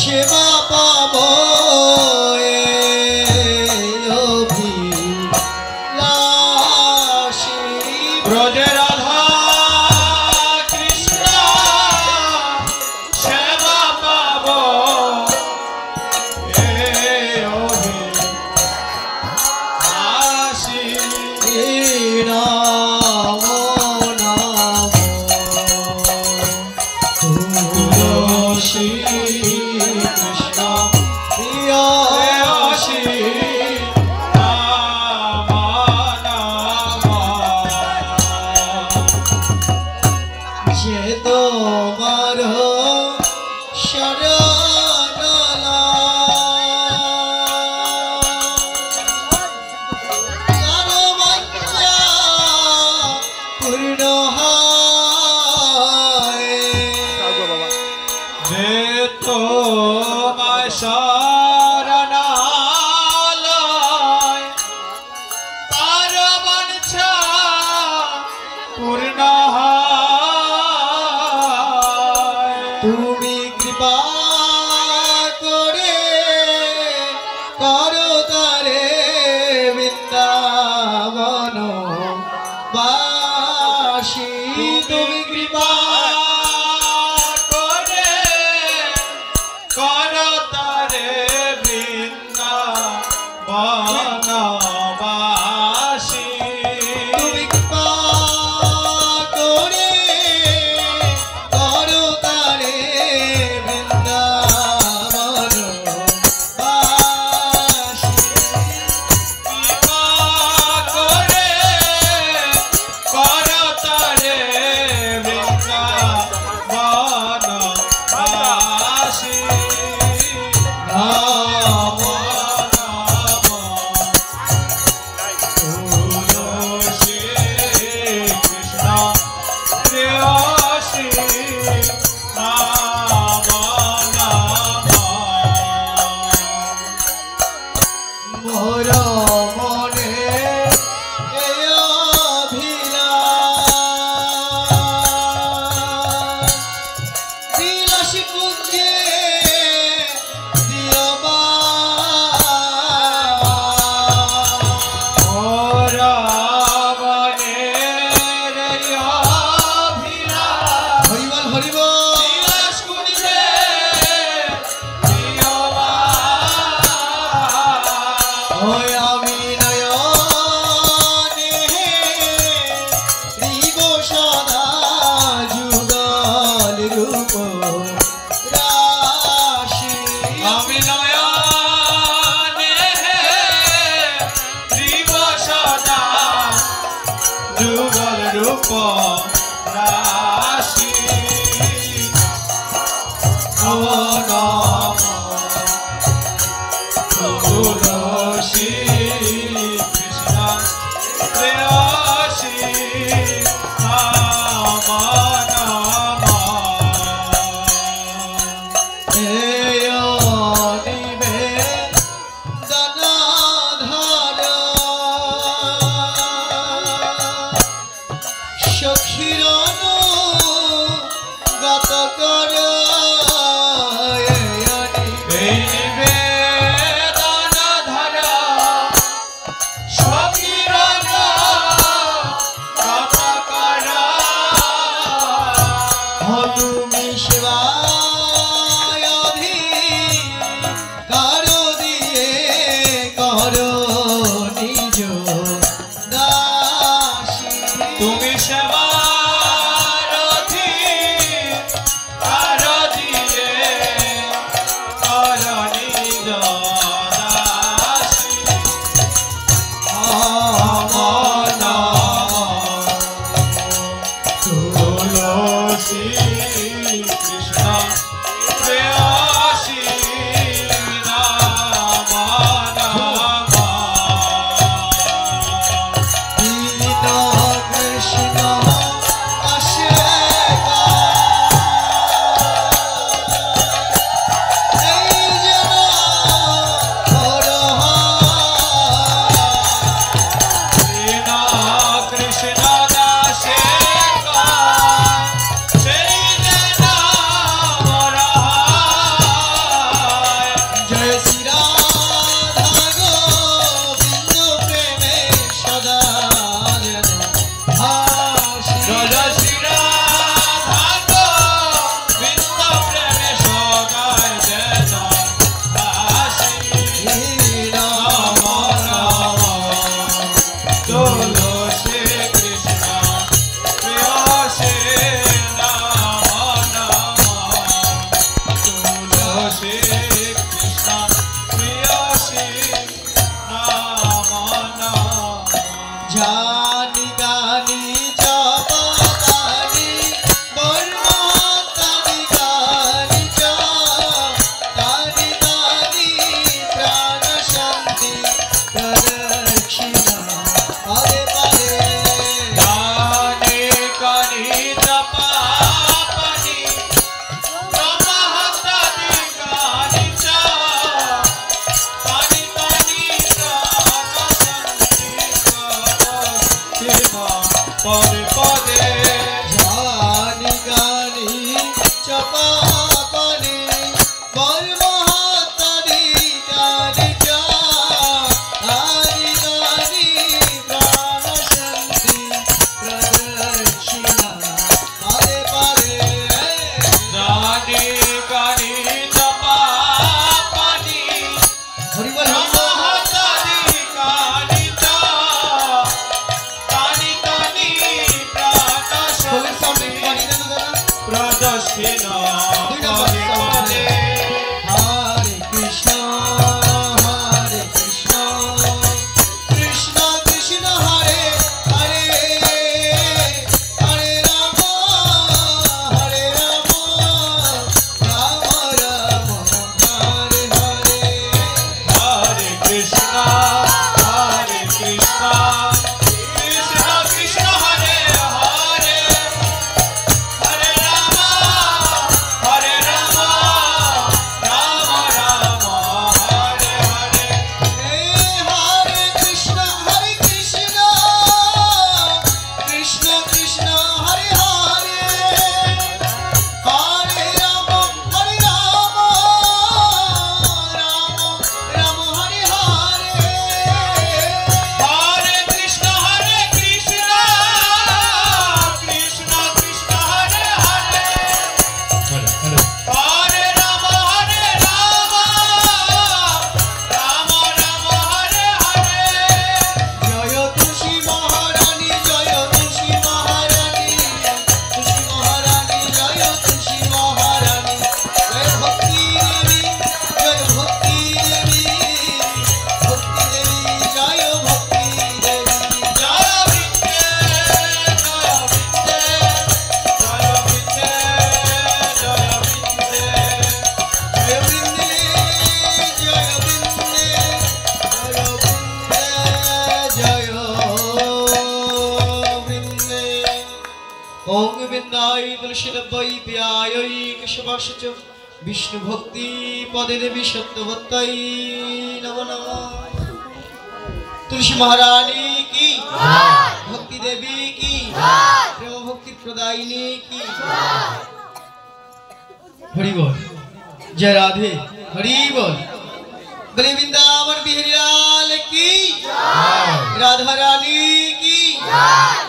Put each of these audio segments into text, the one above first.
সেবা পাবো ব্রজে রাধা কৃষ্ণ সেবা পাবো রাম নাম তুলসী কৃষ্ণ প্রিয়সী রাম নাম যে তোমার শরণ পূর্ণ হয় যে তোমায় শরণালয় তার বাঞ্ছা পূর্ণ হয় তুমি কৃপা করে করো তারে বৃন্দাবন বাসী তুমি কৃপা করে করো তারে বৃন্দাবন বাসী তুমি কৃপা করে করো তারে বৃন্দাবন বাসী কৃপা করে করো তারে বৃন্দাবন বাসী রাম নাম তুলসী কৃষ্ণ প্রেয়সী রাম নাম মোর মনে এই অভিলাষ বিলাসী কুঞ্জে দিও মা মোর মনের এই অভিলাষ হরিবল হরিবল বিলাস কুঞ্জে দিও মা ওই আমি নয়নে হৃব সদা যুগল রূপ রাশি আমি নয়নে হৃব সদা যুগল রূপ রাশি নম নম তুলসী কৃষ্ণ প্রেয়সী রাম নাম এই নিবেদনাধর সখীর অনুগত কর वै व्यायै केशवाश्च विष्णु भक्ति पदे देवी सत्यवत्तै नमो नमः। तुलसी महारानी की, भक्ति देवी की, प्रेम भक्ति प्रदायिनी की। हरि बोल, जय राधे, हरि बोल। बलि वृंदावन बिहारी लाल की, राधा रानी की,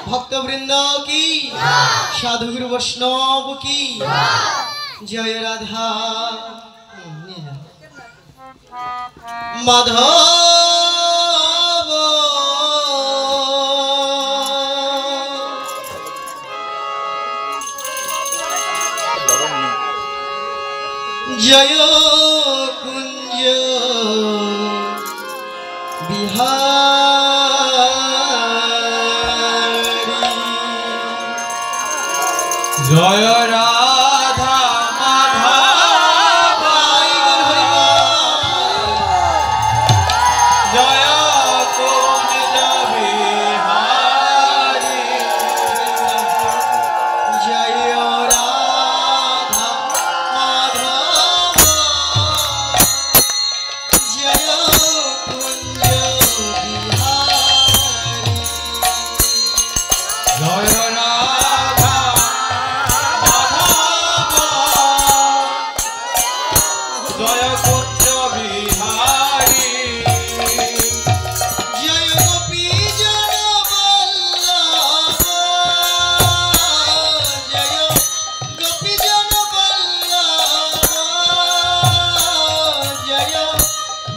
भक्त वृंद की, साधु गुरु वैष्णव की जय। राधा माधव जय कुंज बिहारी। जय राधा माधव जय कुंज बिहारी। जय राधा माधव जय कुंज बिहारी। जय राधा जय कुंज बिहारी। जय गोपी जन वल्लभ जय गोपी जन वल्लभ जय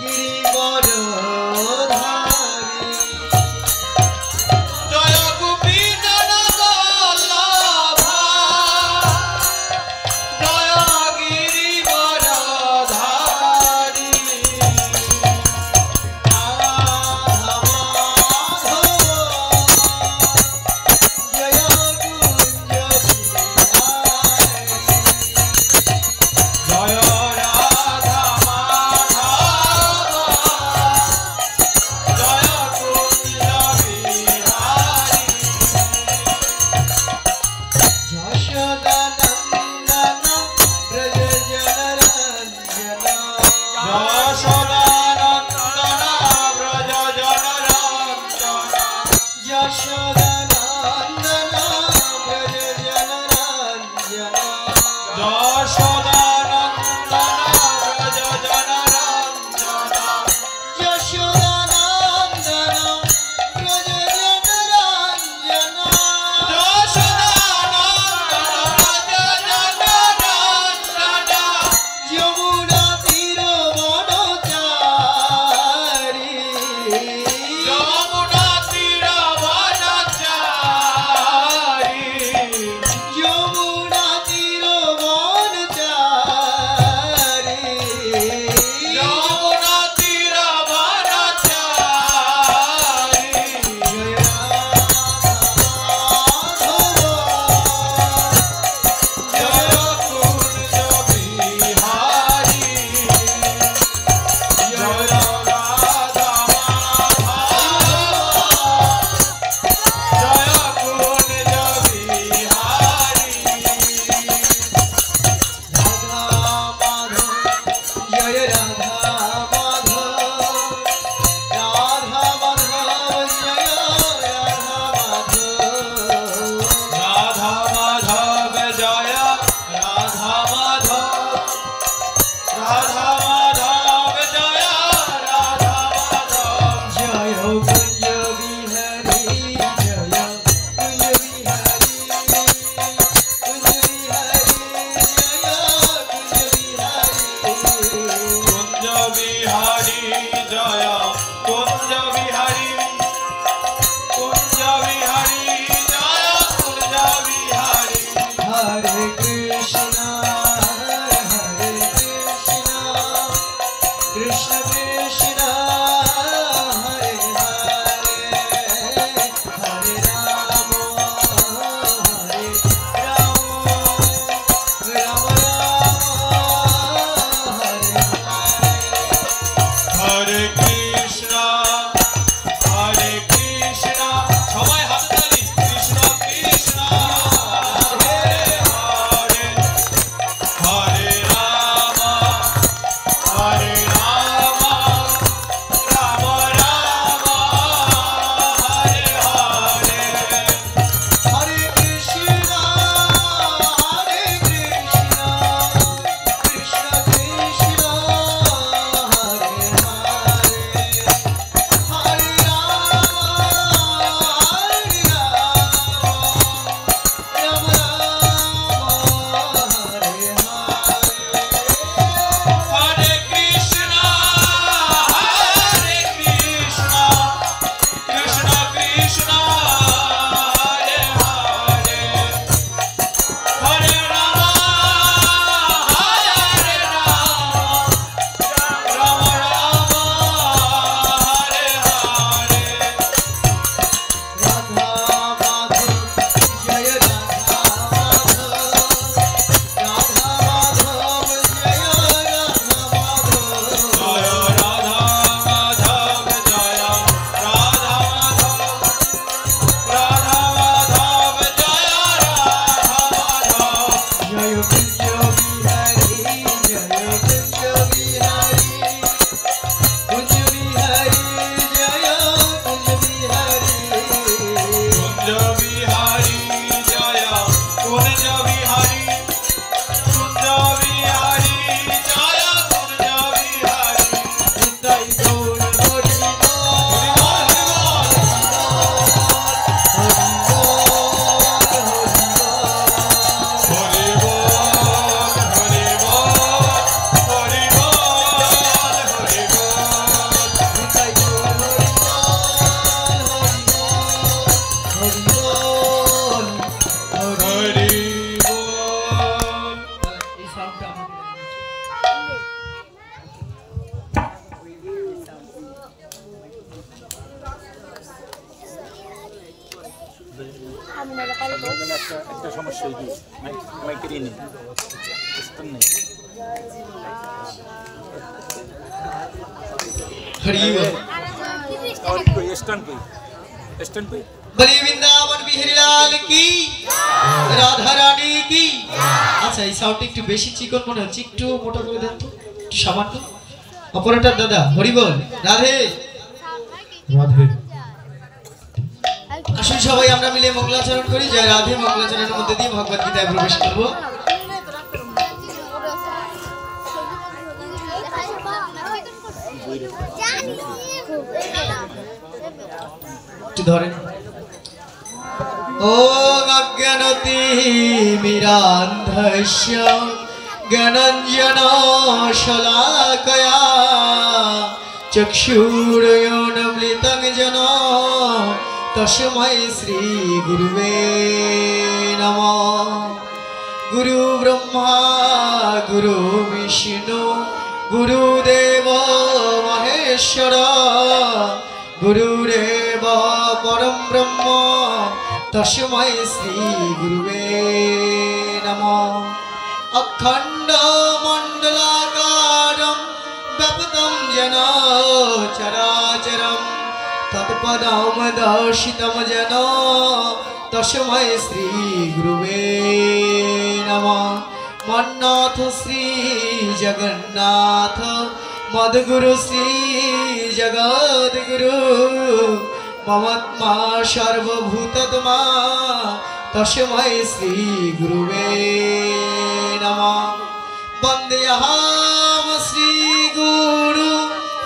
गिरिवरधारी। जय गोपी जन वल्लभ जय गिरिवरधारी। একটা সমস্যা হয়েছে মাইকেরই নেই স্থান নেই और कोई स्टैंड पे বলি বৃন্দাবন বিহারী লাল কি রাধা রানী কি আচ্ছা এই সাউন্ডটা একটু বেশি চিকন মনে হচ্ছে একটু মোটা করে দেন তো একটু সামান্য অপারেটর দাদা হরি বল রাধে রাধে আসুন সবাই আমরা মিলে মঙ্গলাচরণ করি জয় রাধে মঙ্গলাচরণের মধ্যে দিয়ে ভগবত গীতায় প্রবেশ করব একটু ধরেন ও অজ্ঞানতি মিরান্ধস্য জ্ঞানঞ্জন শলাকয়া চক্ষুরয়োনমৃতং জন তস্मै শ্রী গুরুবে নমঃ গুরু ব্রহ্মা গুরু বিষ্ণু গুরুদেব মহেশ্বর গুরুরেব পরম ব্রহ্ম তস্मै শ্রী গুরুবে নমঃ অখণ্ড মণ্ডলাকারম ব্যাপ্তম যেন চরাচরম তৎপদম দর্শিতম যেন তস্मै শ্রী গুরুবে নমঃ মন্নাথ শ্রী জগন্নাথ মদগুরু শ্রী জগদ্গুরু মমাত্মা সর্বভূতত্মা তস্मै শ্রী গুরুবে নমঃ বন্দেহম শ্রী গুরু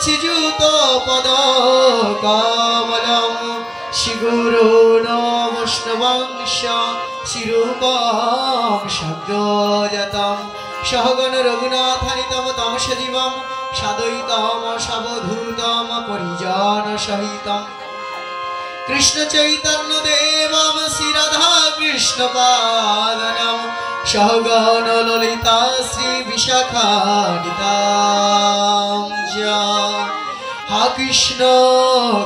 শ্রীযুত পদ কমলম শ্রী গুরু বৈষ্ণবংশ শ্রীরূপম সদ্যোজাতম সহগণ রঘুনাথানিতম তম সজীবম সাদৈতম সবধূতম পরিজন সহিতম কৃষ্ণ চৈতন্য দেবম শ্রী রাধা কৃষ্ণ পাদনম সহগণ ললিতা শ্রী বিশাখানিতাম হা কৃষ্ণ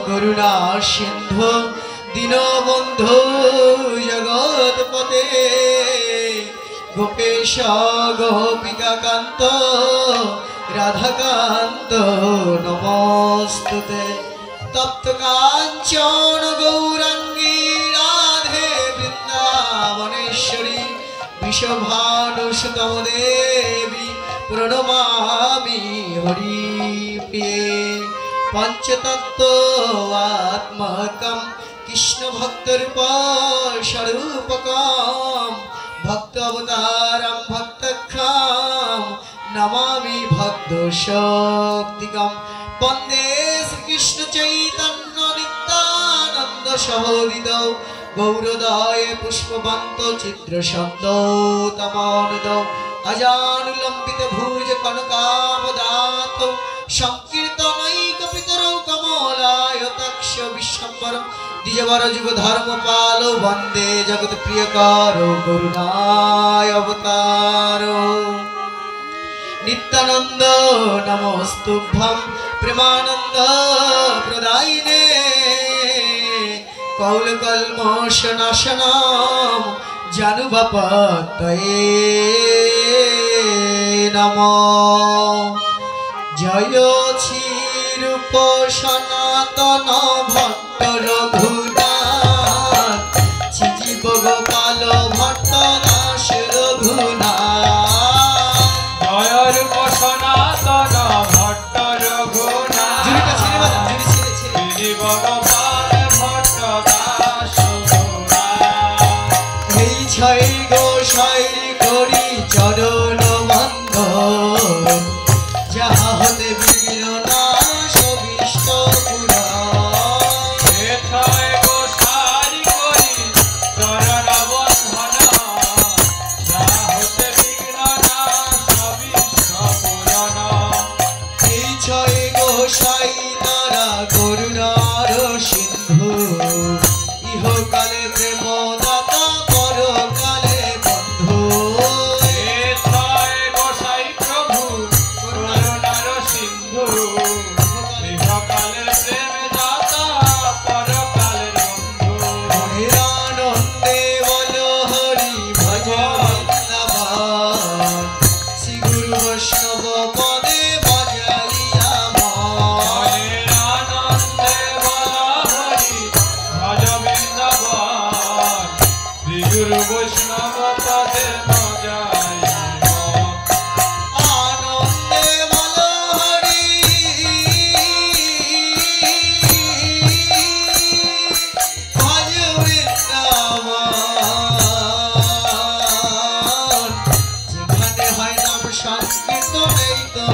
করুণা সিন্ধু দীনবন্ধু জগৎপতে গোপেশ গোপিকাকান্ত রাধাকান্ত নমস্তুতে তপ্ত কাঞ্চন গৌরাঙ্গী রাধে বৃন্দাবনেশ্বরী বিষভানুসুতম দেবী প্রণমামি হরি প্রিয়ে পঞ্চতত্ত্ব আত্মকম কৃষ্ণ ভক্তরূপ স্বরূপকম ভক্ত অবতারম ভক্তক্ষম নমামি ভক্ত শক্তিকম বন্দে শ্রীকৃষ্ণ চৈতন্য নিত্যানন্দ সহোদিত গৌরদয় পুষ্পবন্ত চিত্র ছন্দ তমানদ অজানুলম্বিত ভুজ কনকাবদাত সংকীর্তনৈক পিতরৌ কমলায়তাক্ষ বিশ্বম্বর দ্বিজবর যুগ ধর্ম পাল বন্দে জগৎ প্রিয়কার করুণায় অবতার নিত্যানন্দ নমস্তুভ্যং প্রেমানন্দ প্রদায়িনে কৌলকল্মষ নাশনম জানুবাপতয়ে নমঃ জয় শ্রীরূপ সনাতন ভট্ট রঘুনাথ শ্রীজীব গোপাল ভট্ট দাস রঘুনাথ জয় রূপ সনাতন ভট্ট রঘুনাথ জুড়িটা ছেড়ে বাবা জুড়ি ছেড়ে ছেড়ে শ্রী ভগবান ভট্ট দাস রঘুনাথ এই ছয় গোসাই করি চরণ বন্ধন যাহা হতে বিঘ্ন নাশ বিষ্ট পুরাণ এথায় গোসারি করি চরণ বন্ধন যা হতে বিঘ্ন নাশ বিষ্ণ পুরাণ এই ছয় গোসাই তারা করুণার সিন্ধু ইহকালে প্রেম দাতা পরকালে বন্ধু এথায় গোসাই প্রভু করুণার সিন্ধু ইহকালের প্রেম দাতা পরকালের বন্ধু মনের আনন্দে বল হরি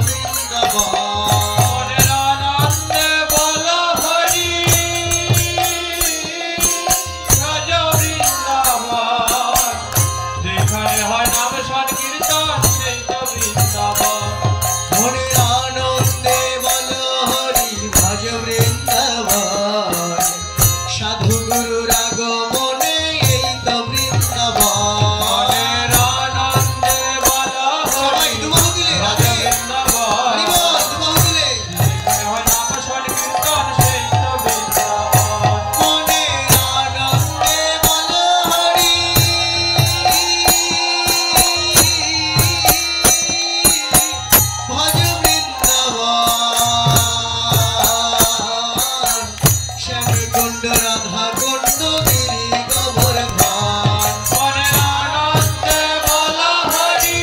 বৃন্দাবন মনের আনন্দে বল হরি ব্রজ বৃন্দাবন যেখানে হয় নাম সংকীর্তন সেই তো বৃন্দাবন মনের আনন্দে বল হরি ভজ বৃন্দাবন সাধু গুরুর আগমনে এই তো বৃন্দাবন মনের আনন্দে বল সবাই হরি দুবাহু দিলে ব্রজ রাধে বৃন্দাবন হরি বল দুবাহু দিলে যেখানে হয় নাম সংকীর্তন সেই তো বৃন্দাবন মনের আনন্দে বল হরি ভজ বৃন্দাবন শ্যাম কুণ্ড রাধা কুণ্ড গিরি গোবর্ধন মনের আনন্দে বল হরি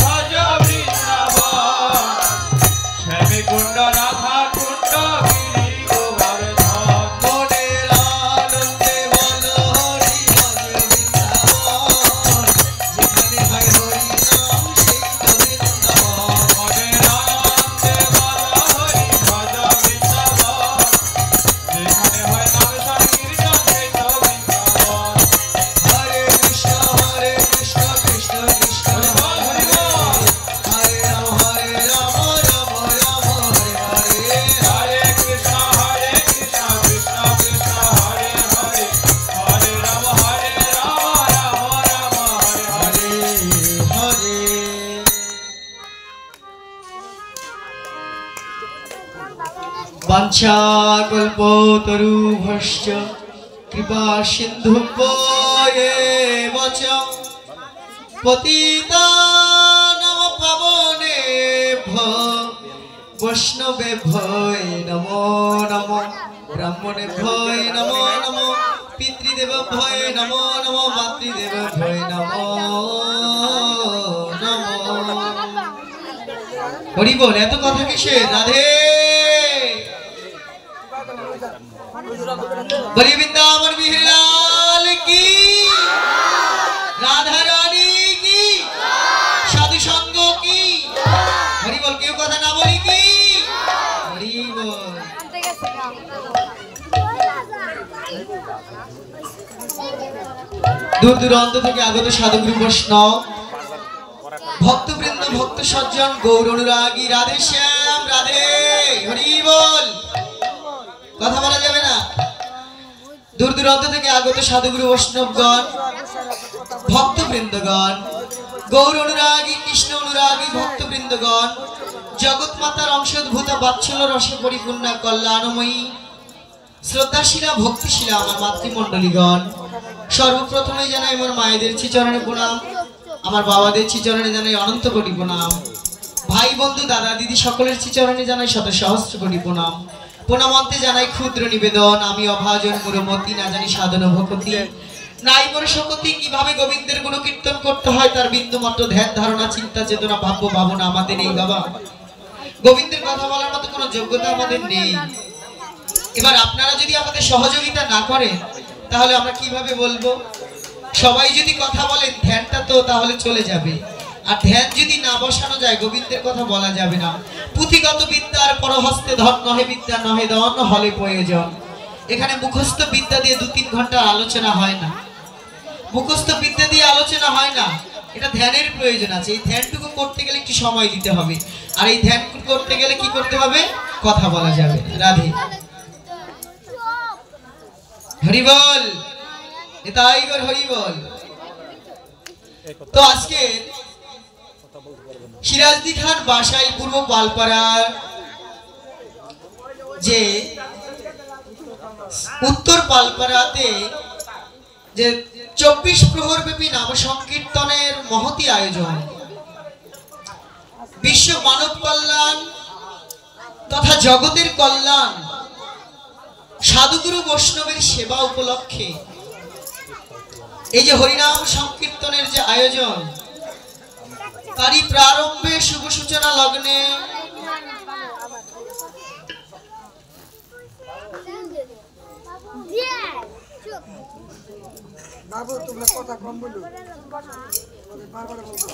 ভজ বৃন্দাবন শ্যামী কুণ্ড রাধা কুণ্ড গিরি গোবর্ধন মনের আনন্দে বল হরি ভজ বৃন্দাবন যেখানে হয় হরি নাম সেই তো বৃন্দাবন মনের আনন্দে বল হরি ভজ বৃন্দাবন যেখানে হয় নাম সংকীর্তন সেই তো বৃন্দাবন হরে কৃষ্ণ কৃষ্ণ কৃষ্ণ বল হরি বল হরে রাম রাম রাম হরে হরে হরে কৃষ্ণ কৃষ্ণ কৃষ্ণ হরে হরে হরে রাম রাম রাম হরে হরে হরে হরে বাঞ্ছা কল্পতরুভশ্চ কৃপা সিন্ধুভ্যেব চ পতিতানাং পাবনেভ্যো বৈষ্ণবেভ্যো নমো নমো ব্রাহ্মণেভ্যো নমো নমো পিতৃদেবেভ্যো নমো নমো মাতৃদেবেভ্যো নমো নমো হরি বল এত কথা কিসের রাধে বলি বৃন্দাবন বিহারী লাল কি রাধা রানী কি সাধু সঙ্গ কি হরি বল কেউ কথা না বলি কি হরি বল দূর দূরান্ত থেকে আগত সাধুগুরু বৈষ্ণব ভক্তবৃন্দ ভক্ত সজ্জন গৌর অনুরাগী রাধে শ্যাম রাধে হরি বল কথা বলা যাবে না দূর দূরান্ত থেকে আগত সাধুগুরু বৈষ্ণবগণ ভক্তবৃন্দগণ গৌর অনুরাগী কৃষ্ণ অনুরাগী ভক্তবৃন্দগণ জগৎ মাতার অংশোদ্ভূত বাৎসল্য রসে পরিপূর্ণা কল্যাণময়ী শ্রদ্ধাশীলা ভক্তিশীলা আমার মাতৃমণ্ডলীগণ সর্বপ্রথমে জানাই আমার মায়েদের শ্রীচরণে প্রণাম আমার বাবাদের শ্রীচরণে জানাই অনন্ত কোটি প্রণাম ভাই বন্ধু দাদা দিদি সকলের শ্রীচরণে জানাই শত সহস্র কোটি প্রণাম প্রণামন্তে জানাই ক্ষুদ্র নিবেদন আমি অভাজন মুরমতি না জানি সাধন ভকতি নাই পরে শকতি কিভাবে গোবিন্দের গুণ কীর্তন করতে হয় তার বিন্দু মাত্র ধ্যান ধারণা চিন্তা চেতনা ভাব্য ভাবনা আমাদের নেই বাবা গোবিন্দের কথা বলার মতো কোনো যোগ্যতা আমাদের নেই এবার আপনারা যদি আমাদের সহযোগিতা না করেন তাহলে আমরা কিভাবে বলবো সবাই যদি কথা বলেন ধ্যানটা তো তাহলে চলে যাবে আর ধ্যান যদি না বসানো যায় গোবিন্দের কথা বলা যাবে না পুঁথিগত বিদ্যার পরহস্তে ধন নহে বিদ্যা নহে ধন হলে প্রয়োজন এখানে মুখস্থ বিদ্যা দিয়ে 2-3 ঘন্টা আলোচনা হয় না মুখস্থ বিদ্যা দিয়ে আলোচনা হয় না এটা ধ্যানের প্রয়োজন আছে এই ধ্যানটুকু করতে গেলে একটু সময় দিতে হবে আর এই ধ্যান করতে গেলে কি করতে হবে কথা বলা যাবে রাধে হরি বল এটাই গর হরি বল তো আজকে সিরাজদি খান বাসাই পূর্ব পালপাড়ার যে উত্তর পালপাড়াতে যে 24 প্রহর ব্যাপী নাম সংকীর্তনের মহতি আয়োজন বিশ্ব মানব কল্যাণ তথা জগতের কল্যাণ সাধুগুরু বৈষ্ণবের সেবা উপলক্ষে এই যে হরিনাম সংকীর্তনের যে আয়োজন তারই প্রারম্ভে শুভ সূচনা লগ্নে বাবু তোমরা কথা কম বলো বারবার বলবো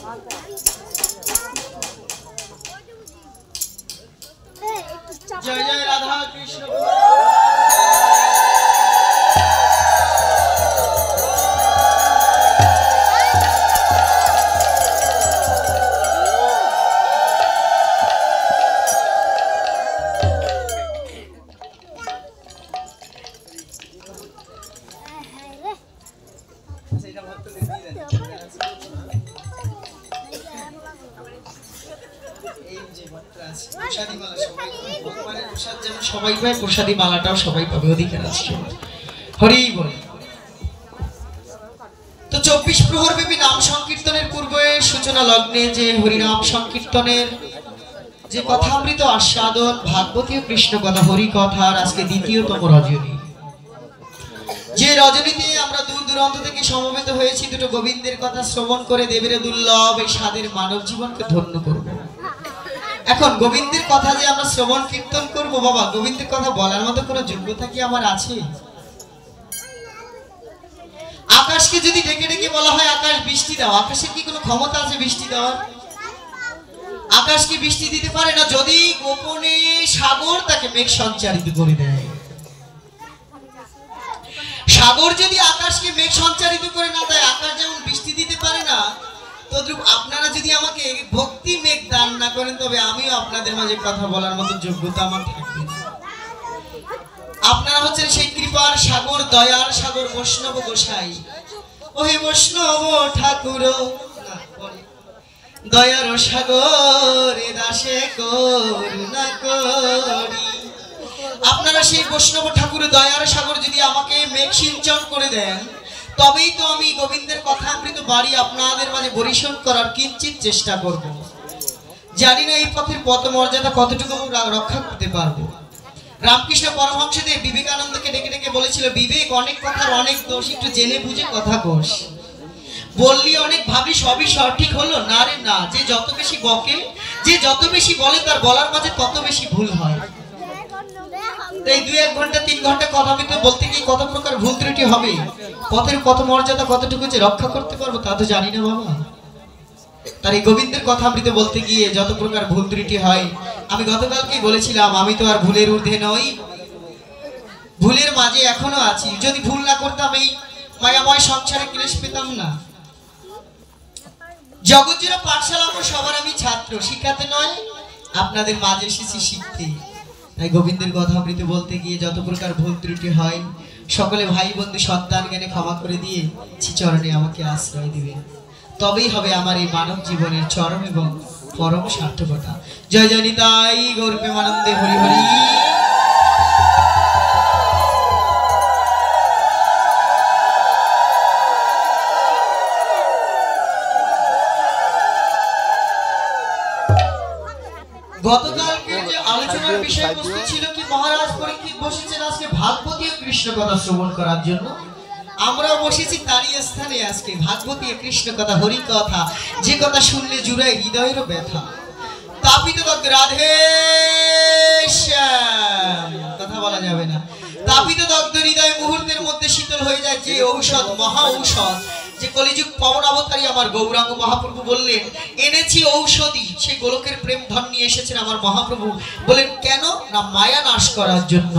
জয় জয় রাধা কৃষ্ণ। প্রসাদী মালা সবাই পায়, ভগবানের প্রসাদ যেমন সবাই পায়, প্রসাদী মালাটাও সবাই পাবে, অধিকার আছে। হরি বল। তো 24 প্রহর ব্যাপী নাম সংকীর্তনের পূর্বে সূচনা লগ্নে যে হরিনাম সংকীর্তনের যে কথামৃত আস্বাদন, ভাগবতীয় কৃষ্ণ কথা হরি কথার আজকে দ্বিতীয়তম রজনী। যে রজনীতে আমরা দূর দূরান্ত থেকে সমবেত হয়েছি দুটো গোবিন্দের কথা শ্রবণ করে দেবের দুর্লভ এই স্বাদের মানব জীবনকে ধন্য করব। এখন গোবিন্দের কথা যে আমরা শ্রবণ কীর্তন করব, বাবা গোবিন্দের কথা বলার মতো কোনো যোগ্যতা কি আমার আছে? আকাশকে যদি ডেকে ডেকে বলা হয় আকাশ বৃষ্টি দাও, আকাশের কি কোনো ক্ষমতা আছে বৃষ্টি দেওয়ার? আকাশ কি বৃষ্টি দিতে পারে না? যদি গোপনে সাগর তাকে মেঘ সঞ্চারিত করে দেয়, সাগর যদি আকাশকে মেঘ সঞ্চারিত করে না দেয়, আকাশ যেমন বৃষ্টি দিতে পারে না, তদ্রূপ আপনারা যদি আমাকে ভক্তি মেঘ দান না করেন, তবে আমিও আপনাদের মাঝে কথা বলার মতো যোগ্যতা আমার থাকবে না। আপনারা হচ্ছেন সেই কৃপার সাগর, দয়ার সাগর বৈষ্ণব গোসাই। ওহে বৈষ্ণব ঠাকুর দয়ার সাগর দাসে করুণা করি। আপনারা সেই বৈষ্ণব ঠাকুর দয়ার সাগর যদি আমাকে মেঘ সিঞ্চন করে দেন, তবেই তো আমি গোবিন্দের কথামৃত বাড়ি আপনাদের মাঝে পরিবেশন করার কিঞ্চিত চেষ্টা করব। জানি না এই পথের পথ মর্যাদা কতটুকু রক্ষা করতে পারবো। রামকৃষ্ণ পরমহংসদেব বিবেকানন্দকে ডেকে ডেকে বলেছিল, বিবেক অনেক কথার অনেক দোষ, একটু জেনে বুঝে কথা কোষ। বললি অনেক, ভাবি সবই সঠিক হলো না রে না। যে যত বেশি বকে, যে যত বেশি বলে, তার বলার মাঝে তত বেশি ভুল হয়। এই 2-1 ঘন্টা 3 ঘন্টা কথা বলতে গিয়ে কত প্রকার ভুল ত্রুটি হবে, পথের কত মর্যাদা কতটুকু যে রক্ষা করতে পারবো তা তো জানি না বাবা। তার এই গোবিন্দের কথামৃত বলতে গিয়ে যত প্রকার ভুল ত্রুটি হয়, আমি গতকালকেই বলেছিলাম আমি তো আর ভুলের ঊর্ধ্বে নই, ভুলের মাঝে এখনো আছি। যদি ভুল না করতাম এই মায়াময় সংসারে ক্লেশ পেতাম না। জগৎজোড়া পাঠশালা সবার আমি ছাত্র, শিখাতে নয়, আপনাদের মাঝে এসেছি শিখতে। তাই গোবিন্দের কথামৃত বলতে গিয়ে যত প্রকার ভুল ত্রুটি হয়, সকলে ভাই বন্ধু সন্তান জ্ঞানে ক্ষমা করে দিয়ে চরণে আমাকে আশ্রয় দিবেন, তবেই হবে আমার এই মানব জীবনের চরম এবং পরম সার্থকতা। জয় জয় নিতাই গৌর প্রেমানন্দে হরি হরি। গতকালকে যে আলোচনার বিষয়বস্তু ছিল কি, মহারাজ পরীক্ষিত বসেছেন আজকে ভাগবতীয় কৃষ্ণ কথা শ্রবণ করার জন্য। আমরাও বসেছি তারই স্থানে আজকে ভাগবতীয় কৃষ্ণ কথা হরি কথা, যে কথা শুনলে জুড়ায় হৃদয়েরও ব্যথা। তাপিত দগ্ধ রাধে শ্যাম, কথা বলা যাবে না। তাপিত দগ্ধ হৃদয় মুহূর্তের মধ্যে শীতল হয়ে যায় যে ঔষধ, মহা ঔষধ, যে কলিযুগ পবন অবতারী আমার গৌরাঙ্গ মহাপ্রভু বললেন এনেছি ঔষধি। সেই গোলকের প্রেম ধন নিয়ে এসেছেন আমার মহাপ্রভু। বলেন কেন না, মায়া নাশ করার জন্য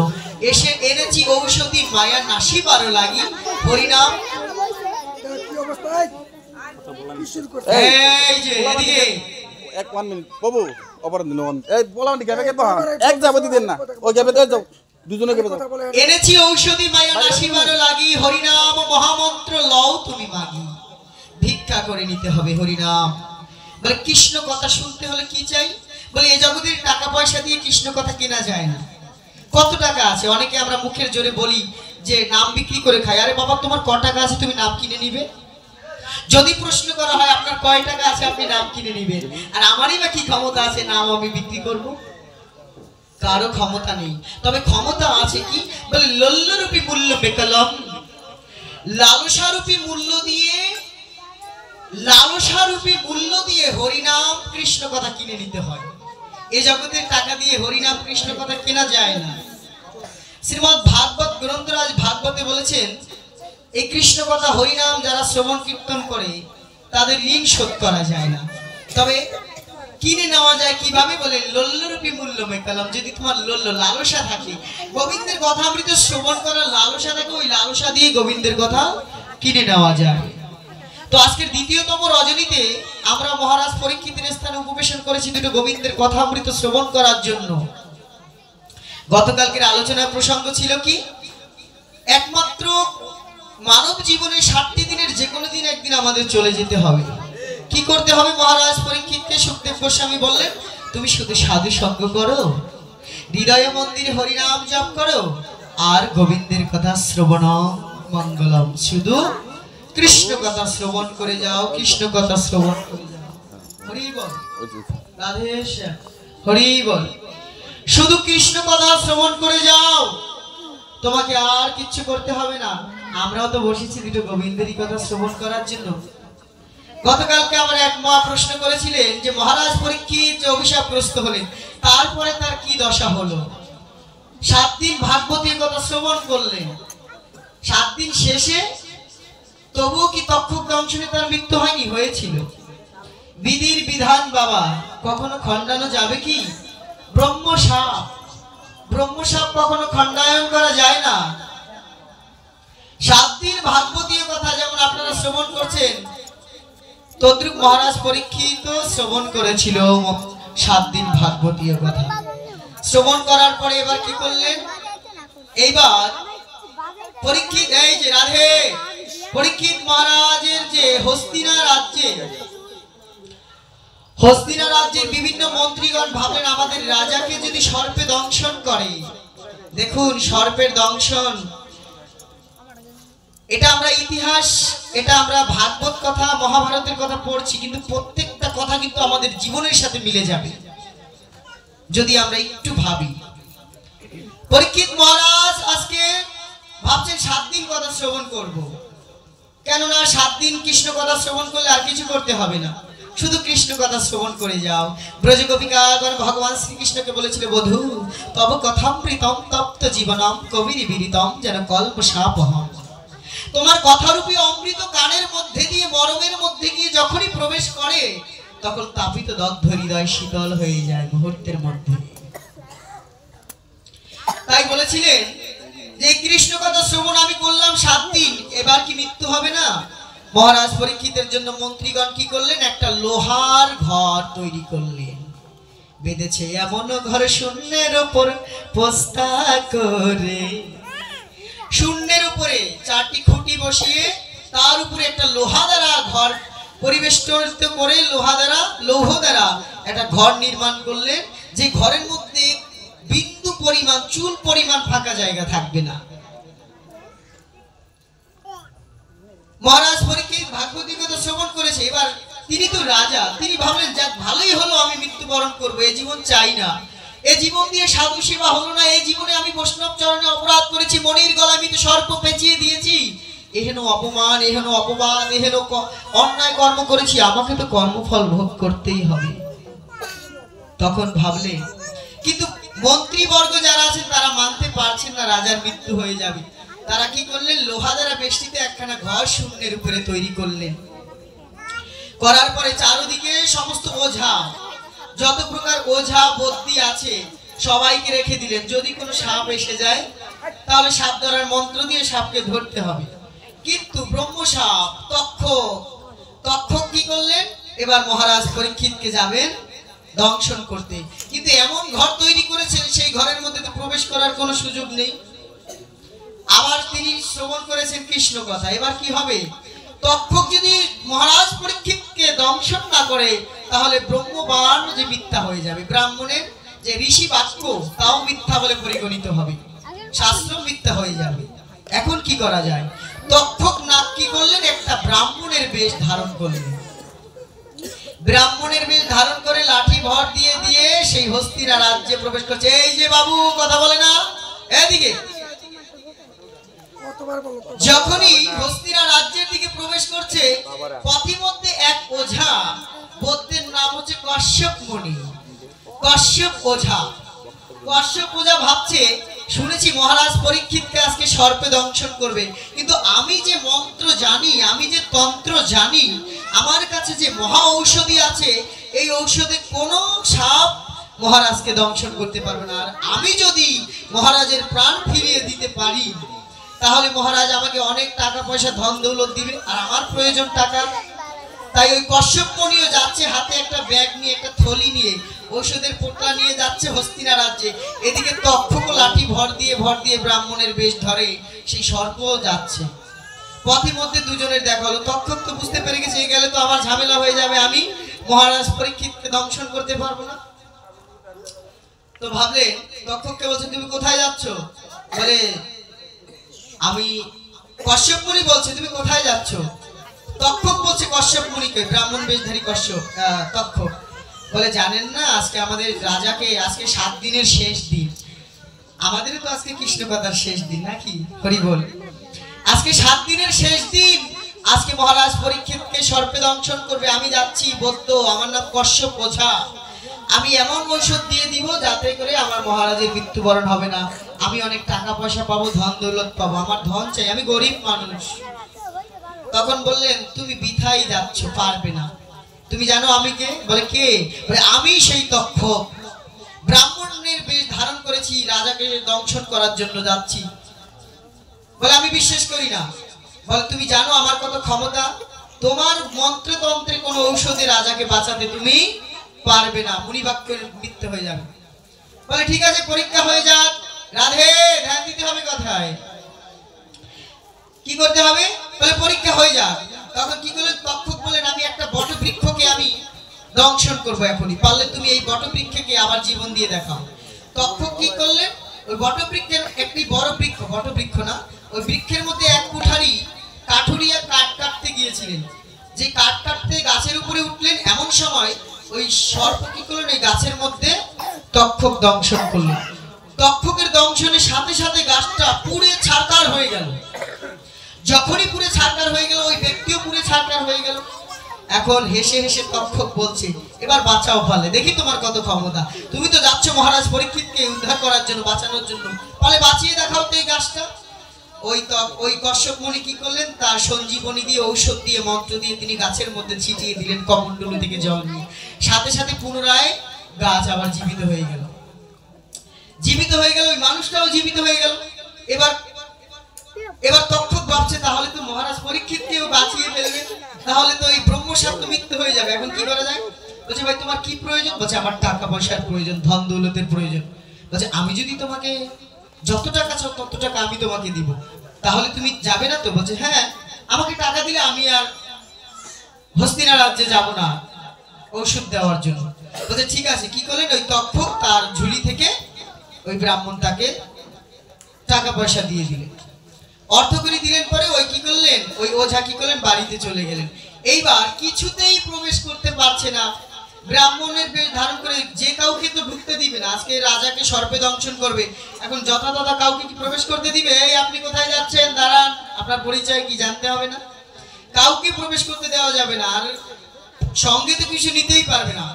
এসে এনেছি ঔষধি, মায়া নাশিবারও লাগি হরিনাম। কি অবস্থায় এই যে এদিকে 1 মিনিট বাবু অপরাধ দিন এই বলাম গ্যাপে কে পা এক যাবে দিবেন না ওই গ্যাপে যাও দুজনে গ্যাপে যাও। এনেছি ঔষধি মায়া নাশিবারও লাগি, হরিনাম মহামন্ত্র লও তুমি মাগি। ভিক্ষা করে নিতে হবে হরিনাম। বলে কৃষ্ণ কথা শুনতে হলে কি চাই? বলে এই জগতের টাকা পয়সা দিয়ে কৃষ্ণ কথা কেনা যায় না। কত টাকা আছে? অনেকে আমরা মুখের জোরে বলি যে নাম বিক্রি করে খাই। আরে বাবা, তোমার ক টাকা আছে তুমি নাম কিনে নিবে? যদি প্রশ্ন করা হয় আপনার কয় টাকা আছে আপনি নাম কিনে নিবেন, আর আমারই বা কি ক্ষমতা আছে নাম আমি বিক্রি করব? কারো ক্ষমতা নেই। তবে ক্ষমতা আছে কি? বলে লল্লরূপী মূল্য বেকলম, লালসারূপী মূল্য দিয়ে, লালসারূপী মূল্য দিয়ে হরিনাম কৃষ্ণ কথা কিনে নিতে হয়। এই জগতের টাকা দিয়ে হরিনাম কৃষ্ণ কথা কেনা যায় না। শ্রীমদ্ ভাগবত গ্রন্থরাজ ভাগবতে বলেছেন এই কৃষ্ণ কথা হরিনাম যারা শ্রবণ কীর্তন করে তাদের ঋণ শোধ করা যায় না, তবে কিনে নেওয়া যায় কিভাবে বলে লল্লরূপী মূল্য মেকালাম। যদি তোমার লালসা থাকে, গোবিন্দের কথা অমৃত শ্রবণ করার লালসা থাকে, ওই লালসা দিয়ে গোবিন্দের কথা কিনে নেওয়া যায়। তো আজকের দ্বিতীয়তম রজনীতে আমরা মহারাজ পরীক্ষিতের স্থানে উপবেশন করেছি দুটো গোবিন্দের কথা অমৃত শ্রবণ করার জন্য। গতকালকের আলোচনার প্রসঙ্গ ছিল কি, একমাত্র মানব জীবনে 60টি দিনের যে কোনো দিন একদিন আমাদের চলে যেতে হবে। কি করতে হবে? মহারাজ পরীক্ষিতকে সুখদেব গোস্বামী বললেন, তুমি শুধু সাধু সঙ্গ করো, হৃদয় মন্দিরে হরিনাম জপ করো, আর গোবিন্দের কথা শ্রবণ মঙ্গলম, শুধু কৃষ্ণ কথা শ্রবণ করে যাও, কৃষ্ণ কথা শ্রবণ করে যাও। হরি বল, রাধে শ্যাম, হরি বল। শুধু কৃষ্ণ কথা শ্রবণ করে যাও, তোমাকে আর কিচ্ছু করতে হবে না। আমরাও তো বসেছি দুটো গোবিন্দেরই কথা শ্রবণ করার জন্য। গতকালকে আমার এক মা প্রশ্ন করেছিলেন যে মহারাজ পরীক্ষিত যে অভিশাপগ্রস্ত হলেন, তারপরে তার কি দশা হলো? 7 দিন ভাগবতীর কথা শ্রবণ করলেন, 7 দিন শেষে তবুও কি তক্ষক দংশনে তার মৃত্যু হয়নি? হয়েছিল। বিধির বিধান বাবা কখনো খণ্ডানো যাবে কি? ব্রহ্মসাপ কখনো খণ্ডায়ন করা যায় না। 7 দিন ভাগবতীয় কথা যেমন আপনারা শ্রবণ করছেন, তদ্রুপ মহারাজ পরীক্ষিত শ্রবণ করেছিল 7 দিন ভাগবতীয় কথা। শ্রবণ করার পরে এবার কি করলেন? এইবার পরীক্ষিত, এই যে রাধে, পরীক্ষিত মহারাজের যে হস্তিনা রাজ্যের বিভিন্ন মন্ত্রীগণ ভাবলেন আমাদের রাজাকে যদি সর্পে দংশন করে। দেখুন, সর্পের দংশন, এটা আমরা ইতিহাস, এটা আমরা ভাগবত কথা, মহাভারতের কথা পড়ছি, কিন্তু প্রত্যেকটা কথা কিন্তু আমাদের জীবনের সাথে মিলে যাবে যদি আমরা একটু ভাবি। পরীক্ষিত মহারাজ আজকে ভাবছেন 7 দিন কথা শ্রবণ করব, কেননা 7 দিন কৃষ্ণ কথা শ্রবণ করলে আর কিছু করতে হবে না, শুধু কৃষ্ণ কথা শ্রবণ করে যাও। ব্রজগোপিকাগণ ভগবান শ্রীকৃষ্ণকে বলেছিল, বধূ তব কথামৃতম তপ্ত জীবনম কবির বিদিতম যেন কল্প সাপহম। তোমার কথারূপী অমৃত কানের মধ্যে দিয়ে, মরমের মধ্যে গিয়ে যখনই প্রবেশ করে, তখন তাপিত দগ্ধ হৃদয় শীতল হয়ে যায় মুহূর্তের মধ্যে। তাই বলেছিলেন যে কৃষ্ণ কথা শ্রবণ আমি করলাম 7 দিন, এবার কি মৃত্যু হবে না? মহারাজ পরীক্ষিতের জন্য মন্ত্রীগণ কি করলেন? একটা লোহার ঘর তৈরি করলেন, বেঁধেছে এমন ঘর শূন্যের উপর পোস্তা করে, শূন্যের উপরে 4টি খুঁটি বসিয়ে তার উপরে একটা লোহা দ্বারা ঘর পরিবেষ্টিত করে, লৌহ দ্বারা একটা ঘর নির্মাণ করলেন, যে ঘরের মধ্যে বিন্দু পরিমাণ, চুল পরিমাণ ফাঁকা জায়গা থাকবে না। মহারাজ পরীক্ষিত ভাগবতী কথা শ্রবণ করেছে, এবার তিনি তো রাজা, তিনি ভাবলেন যাক ভালোই হলো, আমি মৃত্যুবরণ করবো, এই জীবন চাই না, এই জীবন দিয়ে সাধু সেবা হলো না, এই জীবনে আমি বৈষ্ণব চরণে অপরাধ করেছি, মনির গলায় আমি তো সর্প পেঁচিয়ে দিয়েছি, এহেন অপমান, এহেন অপবাদ, এহেন অন্যায় কর্ম করেছি, আমাকে তো কর্মফল ভোগ করতেই হবে। তখন ভাবলেন, কিন্তু মন্ত্রীবর্গ যারা আছেন তারা মানতে পারছেন না রাজার মৃত্যু হয়ে যাবে। তারা কি করলেন? লোহা দ্বারা বেষ্টিত একখানা ঘর শূন্যের উপরে তৈরি করলেন। করার পরে চারদিকে সমস্ত ওঝা, যত প্রকার ওঝা বদ্যি আছে সবাইকে রেখে দিলেন, যদি কোনো সাপ এসে যায় তাহলে সাপ ধরার মন্ত্র দিয়ে সাপকে ধরতে হবে। কিন্তু ব্রহ্মসাপ, তক্ষক কি করলেন? এবার মহারাজ পরীক্ষিতকে যাবেন দংশন করতে, কিন্তু এমন ঘর তৈরি করেছেন সেই ঘরের মধ্যে তো প্রবেশ করার কোনো সুযোগ নেই। আবার তিনি শ্রবণ করেছেন কৃষ্ণ কথা, এবার কি হবে? তক্ষক যদি মহারাজ পরীক্ষিতকে দংশন না করে তাহলে ব্রহ্মবাণ যে মিথ্যা হয়ে যাবে, ব্রাহ্মণের যে ঋষি বাক্য তাও মিথ্যা বলে পরিগণিত হবে, শাস্ত্র মিথ্যা হয়ে যাবে। এখন কি করা যায়? তক্ষক নাগ কি করলেন? একটা ব্রাহ্মণের বেশ ধারণ করলেন, ব্রাহ্মণের বেশ ধারণ করে লাঠি ভর দিয়ে দিয়ে সেই হস্তিনা রাজ্যে প্রবেশ করছে। এই যে বাবু কথা বলে না, এদিকে। যখনই হস্তিনা রাজ্যের দিকে প্রবেশ করছে, পথিমধ্যে এক ওঝা, বৌদ্ধের নাম হচ্ছে কশ্যপ মুনি, কশ্যপ ওঝা ভাবছে শুনেছি মহারাজ পরীক্ষিতকে আজকে সর্পে দংশন করবে, কিন্তু আমি যে মন্ত্র জানি, আমি যে তন্ত্র জানি, আমার কাছে যে মহা ঔষধি আছে, এই ঔষধে কোনো সাপ মহারাজকে দংশন করতে পারবে না। আর আমি যদি মহারাজের প্রাণ ফিরিয়ে দিতে পারি, তাহলে মহারাজ আমাকে অনেক টাকা পয়সা ধন দৌলত দিবে, আর আমার প্রয়োজন টাকা। তাই ওই কশ্যপ মুনিও যাচ্ছে হাতে একটা ব্যাগ নিয়ে, একটা থলি নিয়ে, ঔষধের পোটলা নিয়ে যাচ্ছে হস্তিনা রাজ্যে। এদিকে তক্ষক লাঠি ভর দিয়ে ব্রাহ্মণের বেশ ধরে সেই সর্পও যাচ্ছে। পথে মধ্যে দুজনের দেখা হলো। তক্ষক তো বুঝতে পেরে গেছে এই গেলে তো আমার ঝামেলা হয়ে যাবে, আমি মহারাজ পরীক্ষিতকে দংশন করতে পারবো না। তো ভাবলেন, তক্ষককে বলছে তুমি কোথায় যাচ্ছ? বলে আমি কশ্যপ মুনি বলছে তুমি কোথায় যাচ্ছ? তক্ষক বলছে কশ্যপ মুনিকে, ব্রাহ্মণ বেশধারী কশ্যপ। তক্ষক বলে জানেন না আজকে আমাদের রাজাকে, আজকে 7 দিনের শেষ দিন। আমাদেরও তো আজকে কৃষ্ণ কথার শেষ দিন নাকি, হরি বল। আজকে 7 দিনের শেষ দিন, আজকে মহারাজ পরীক্ষিতকে সর্পে দংশন করবে। আমি যাচ্ছি বৌদ্ধ, আমার নাম কশ্যপ ওঝা। আমি এমন ঔষধ দিয়ে দিব যাতে করে আমার মহারাজের মৃত্যুবরণ হবে না, আমি অনেক টাকা পয়সা পাবো, ধন দৌলত পাবো। আমার ধন চাই, আমি গরিব মানুষ। তখন বললেন তুমি বৃথাই যাচ্ছ, পারবে না। তুমি জানো আমি কে? বলে কে? বলে আমি সেই তক্ষক, ব্রাহ্মণের বেশ ধারণ করেছি, রাজাকে দংশন করার জন্য যাচ্ছি। বলে আমি বিশ্বাস করি না। বলে তুমি জানো আমার কত ক্ষমতা? তোমার মন্ত্রতন্ত্রে কোনো ঔষধে রাজাকে বাঁচাতে তুমি পারবে না, মুনিবাক্যের মৃত্যু হয়ে যাবে। বলে ঠিক আছে, পরীক্ষা হয়ে যাক। রাধে, ধ্যান দিতে হবে কথায়। কি করতে হবে? বলে পরীক্ষা হয়ে যাক। তখন কি করলেন তক্ষক? বলেন আমি একটা বটবৃক্ষকে আমি দংশন করবো এখনই, পারলে তুমি এই বটবৃক্ষকে আবার জীবন দিয়ে দেখাও। তক্ষক কি করলেন? ওই বটবৃক্ষের একটি বড় বৃক্ষ, বটবৃক্ষ না, ওই বৃক্ষের মধ্যে এক কুঠারি কাঠুরিয়া কাঠ কাটতে গিয়েছিলেন। যে কাঠ কাটতে গাছের উপরে উঠলেন, এমন সময় ওই সর্প কি করলেন, এই গাছের মধ্যে তক্ষক দংশন করলেন। তক্ষকের দংশনের সাথে সাথে গাছটা পুড়ে ছারখার হয়ে গেল। যখনই পুড়ে ছারখার হয়ে গেল, ওই ব্যক্তিও পুড়ে ছারখার হয়ে গেল। এখন হেসে হেসে তক্ষক বলছে এবার বাঁচাও পালে, দেখি তোমার কত ক্ষমতা। তুমি তো যাচ্ছ মহারাজ পরীক্ষিতকে উদ্ধার করার জন্য, বাঁচানোর জন্য, পালে বাঁচিয়ে দেখাও তো এই গাছটা। ওই কশ্যপ মুনি কি করলেন? তার সঞ্জীবনী দিয়ে, ঔষধ দিয়ে, মন্ত্র দিয়ে তিনি গাছের মধ্যে ছিটিয়ে দিলেন কমণ্ডলু থেকে জল নিয়ে। সাথে সাথে পুনরায় গাছ আবার জীবিত হয়ে গেল। জীবিত হয়ে গেল, ওই মানুষটাও জীবিত হয়ে গেল। এবার তক্ষক ভাবছে তাহলে তো মহারাজ পরীক্ষিতকেও বাঁচিয়ে ফেলবে, তাহলে তো এই ব্রহ্মশাপ তো মৃত্যু হয়ে যাবে। এখন কি করা যায়? বলছে ভাই তোমার কি প্রয়োজন? বলছে আমার টাকা পয়সার প্রয়োজন, ধন দৌলতের প্রয়োজন। বলছে আমি যদি তোমাকে যত টাকা চাও তত টাকা আমি তোমাকে দিব, তাহলে তুমি যাবে না তো? বলছে হ্যাঁ, আমাকে টাকা দিলে আমি আর হস্তিনা রাজ্যে যাব না ঔষধ দেওয়ার জন্য। বলছে ঠিক আছে। কি করলেন? ওই তক্ষক তার ঝুলি থেকে ওই ব্রাহ্মণটাকে টাকা পয়সা দিয়ে দিলেন, অর্থ করে দিলেন। পরে ওই কি করলেন, ওই ওঝা কি করলেন, বাড়িতে চলে গেলেন। এইবার কিছুতেই প্রবেশ করতে পারছে না, ব্রাহ্মণের বেশ ধারণ করে যে কাউকে তো ঢুকতে দিবে না। আজকে রাজাকে সর্পে দংশন করবে, এখন যথাযথ কাউকে কি প্রবেশ করতে দিবে? এই আপনি কোথায় যাচ্ছেন, দাঁড়ান, আপনার পরিচয় কি জানতে হবে না? কাউকে প্রবেশ করতে দেওয়া যাবে না, আর সঙ্গে তো কিছু নিতেই পারবে না।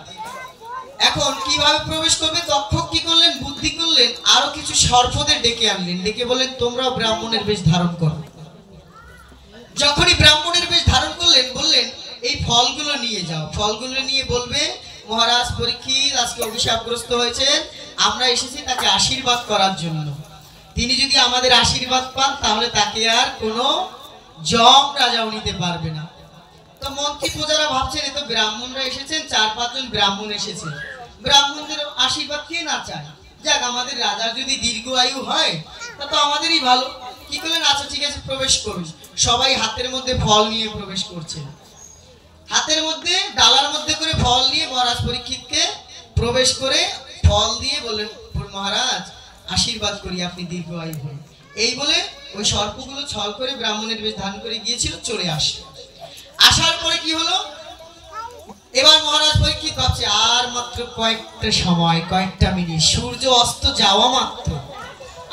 এখন কিভাবে প্রবেশ করবে? তক্ষক কি করলেন, বুদ্ধি করলেন, আরো কিছু সর্পদের ডেকে আনলেন, ডেকে বললেন তোমরাও ব্রাহ্মণের বেশ ধারণ করো। যখনই ব্রাহ্মণের বেশ ধারণ করলেন, বললেন এই ফলগুলো নিয়ে যাও, ফলগুলো নিয়ে বলবে মহারাজ পরীক্ষিত আজকে অভিশাপগ্রস্ত হয়েছেন, আমরা এসেছি তাকে আশীর্বাদ করার জন্য। তিনি যদি আমাদের আশীর্বাদ পান তাহলে তাকে আর কোনো জম রাজাও নিতে পারবে না। তো মন্ত্রী প্রজারা ভাবছেন এ তো ব্রাহ্মণরা এসেছেন, 4-5 জন ব্রাহ্মণ এসেছে, ব্রাহ্মণদের আশীর্বাদ কে না চায়? যাক, আমাদের রাজার যদি দীর্ঘ আয়ু হয় তা তো আমাদেরই ভালো। কি করলেন? আচ্ছা ঠিক আছে, প্রবেশ করুন। সবাই হাতের মধ্যে ফল নিয়ে প্রবেশ করছেন, হাতের মধ্যে ডালার মধ্যে করে ফল নিয়ে মহারাজ পরীক্ষিতকে প্রবেশ করে ফল দিয়ে বললেন মহারাজ আশীর্বাদ করি আপনি দীর্ঘ আয়ু হন। এই বলে ওই সর্পগুলো ছল করে ব্রাহ্মণের বেশ ধারণ করে গিয়েছিল, চলে আসে। আসার পরে কি হলো? এবার মহারাজ পরীক্ষিত ভাবছে আর মাত্র কয়েকটা সময়, কয়েকটা মিনিট, সূর্য অস্ত যাওয়া মাত্র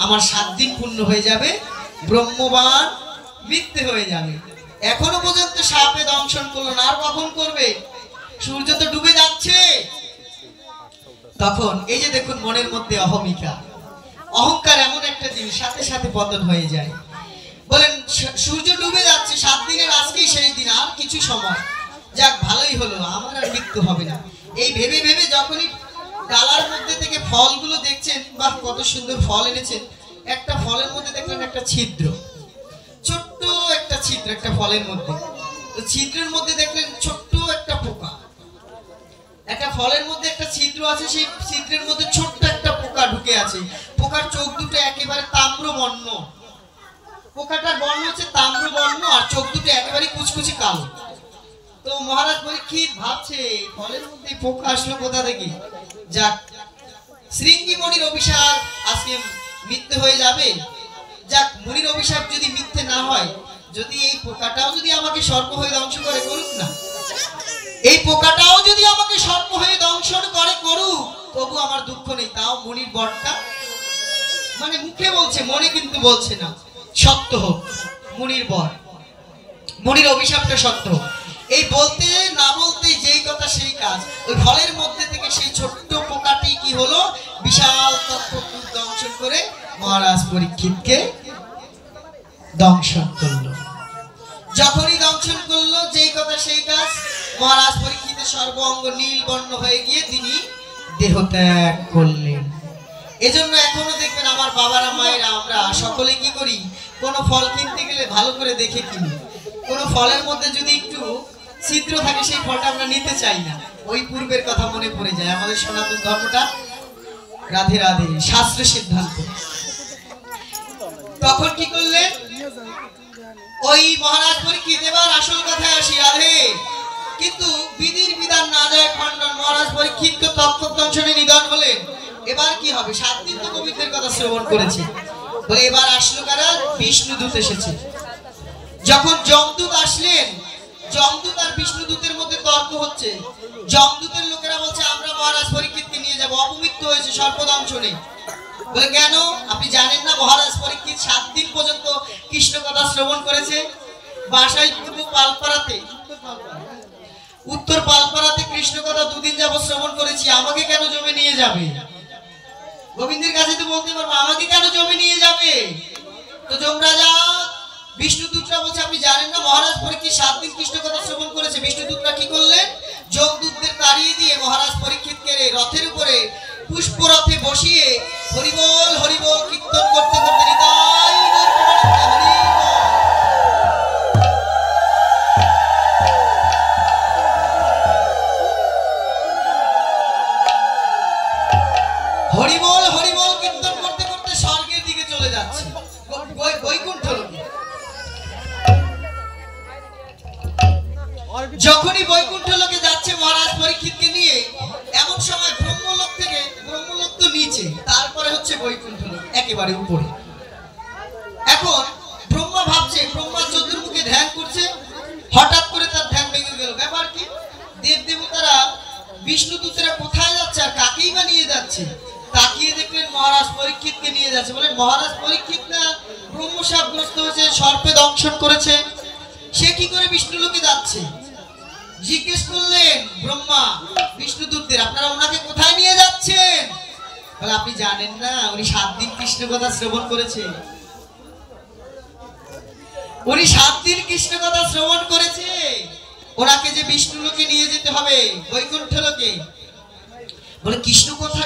আমার 7 দিন পূর্ণ হয়ে যাবে, ব্রহ্মবান মৃত্যু হয়ে যাবে। এখনো পর্যন্ত সাপে দংশন করলো না, আর কখন করবে? সূর্য তো ডুবে যাচ্ছে। তখন এই যে দেখুন মনের মধ্যে অহমিকা, অহংকার এমন একটা জিনিস, সাথে সাথে পতন হয়ে যায়। বলেন সূর্য ডুবে যাচ্ছে, 7 দিনের আজকেই সেই দিন, আর কিছু সময়, যাক ভালোই হলো, আমার আর মৃত্যু হবে না। এই ভেবে ভেবে যখনই ডালার মধ্যে থেকে ফলগুলো দেখছেন, বাহ কত সুন্দর ফল এনেছেন, একটা ফলের মধ্যে দেখলেন একটা ছিদ্র, ছোট্ট একটা ছিদ্র একটা ফলের মধ্যে। তো ছিদ্রের মধ্যে দেখলেন ছোট্ট একটা পোকা। একটা ফলের মধ্যে একটা ছিদ্র আছে, সেই ছিদ্রের মধ্যে ছোট্ট একটা পোকা ঢুকে আছে। পোকার চোখ দুটো একেবারে তাম্রবর্ণ, পোকাটার বর্ণ হচ্ছে তাম্রবর্ণ, আর চোখ দুটো একেবারে কুচকুচি কালো। তো মহারাজ পরীক্ষিত ভাবছে ফলের মধ্যে পোকা আসলো কোথা থেকে? যাক, শৃঙ্গি মণির অভিশাপ আজকে মিথ্যে হয়ে যাবে। যাক, মণির অভিশাপ যদি মিথ্যে না হয়, যদি এই পোকাটাও যদি আমাকে সর্প হয়ে ধ্বংস করে, করুক না। এই পোকাটাও যদি আমাকে সর্প হয়ে দংশন করে, করুক, তবু আমার দুঃখ নেই। তাও মণির বরটা, মানে মুখে বলছে, মনে কিন্তু বলছে না, সত্য হোক মণির বর, মণির অভিশাপটা সত্য হোক। এই বলতে না বলতে যেই কথা সেই কাজ। ওই ফলের মধ্যে থেকে সেই ছোট্ট পোকাটি কি হলো, বিশাল তৎপরূপ দংশন করে মহারাজ পরীক্ষিতকে দংশন করলো। যখনই দংশন করলো, যেই কথা সেই কাজ, মহারাজ পরীক্ষিতের সর্ব অঙ্গ নীল বর্ণ হয়ে গিয়ে তিনি দেহত্যাগ করলেন। এজন্য এখনো দেখবেন আমার বাবারা মায়েরা আমরা সকলে কি করি, কোনো ফল কিনতে গেলে ভালো করে দেখে কিনি। কোনো ফলের মধ্যে যদি একটু ছিদ্র থাকে, সেই ফলটা আমরা নিতে চাই না। ওই পূর্বের কথা মনে পড়ে যায়, আমাদের সনাতন ধর্মটা, রাধে রাধে, শাস্ত্র সিদ্ধান্ত। তখন কি করলেন ওই মহারাজ পরীক্ষিত? এবার আসল কথায় আসি, রাধে। কিন্তু বিধির বিধান না যায় খণ্ডন, মহারাজ পরীক্ষিতকে তক্ষক দংশনে নিধন হলেন। এবার কি হবে? 7 দিন তো গোবিন্দের কথা শ্রবণ করেছে, বলে এবার আসলো কারা? বিষ্ণুদূত এসেছে। যখন যমদূত আসলেন, যমদূত আর বিষ্ণুদূতের মধ্যে তর্ক হচ্ছে। যমদূতের লোকেরা বলছে আমরা মহারাজ পরীক্ষিতকে নিয়ে যাব, অপমৃত্যু হয়েছে সর্পদংশনে। বলে কেন? আপনি জানেন না মহারাজ পরীক্ষিত 7 দিন পর্যন্ত কৃষ্ণ কথা শ্রবণ করেছে। বাসায় পালপাড়াতে, উত্তর পালপাড়াতে কৃষ্ণ কথা 2 দিন যাবত শ্রবণ করেছি, আমাকে কেন জমে নিয়ে যাবে? গোবিন্দের কাছে তো বলতে পারবো, আমাকে কেন জমে নিয়ে যাবে? তো যমরাজা বিষ্ণুদূতরা বলছে আপনি জানেন না মহারাজ পরীক্ষিত 7 দিন কৃষ্ণ কথা শ্রবণ করেছে। বিষ্ণুদূতরা কি করলেন? যমদূতদের তাড়িয়ে দিয়ে মহারাজ পরীক্ষিতকে রথের উপরে পুষ্পরথে বসিয়ে হরিবল হরিবল কীর্তন করতে করতে নিতাই হরিবল হরিবল কীর্তন করতে করতে স্বর্গের দিকে চলে যাচ্ছে, বৈকুণ্ঠ লোকে। যখনই বৈকুণ্ঠ লোকে যাচ্ছে মহারাজ পরীক্ষিতকে নিয়ে, এমন সময় ব্রহ্মলোক থেকে, ব্রহ্মলোক তো নিচে, তারপরে হচ্ছে বৈকুণ্ঠ লোক একেবারে উপরে। এখন ব্রহ্মা ভাবছে, ব্রহ্মা চতুর্মুখে ধ্যান করছে, হঠাৎ করে তার ধ্যান ভেঙে গেল। ব্যাপার কি? দেব দেবতারা বিষ্ণুদূতেরা কোথায় যাচ্ছে আর কাকেই বা নিয়ে যাচ্ছে? তাকিয়ে দেখলেন মহারাজ পরীক্ষিতকে নিয়ে যাচ্ছে। বলেন মহারাজ পরীক্ষিত না ব্রহ্মশাপগ্রস্ত হয়েছে, সর্পে দংশন করেছে, সে কি করে বিষ্ণুলোকে যাচ্ছে? জিজ্ঞেস করলেন ব্রহ্মা বিষ্ণুদূতদের, আপনারা ওনাকে কোথায় নিয়ে যাচ্ছেন? বলে আপনি জানেন না উনি 7 দিন কৃষ্ণ কথা শ্রবণ করেছে, উনি 7 দিন কৃষ্ণ কথা শ্রবণ করেছে, ওনাকে যে বিষ্ণুলোকে নিয়ে যেতে হবে, বৈকুণ্ঠ লোকে। বলে কৃষ্ণ কথা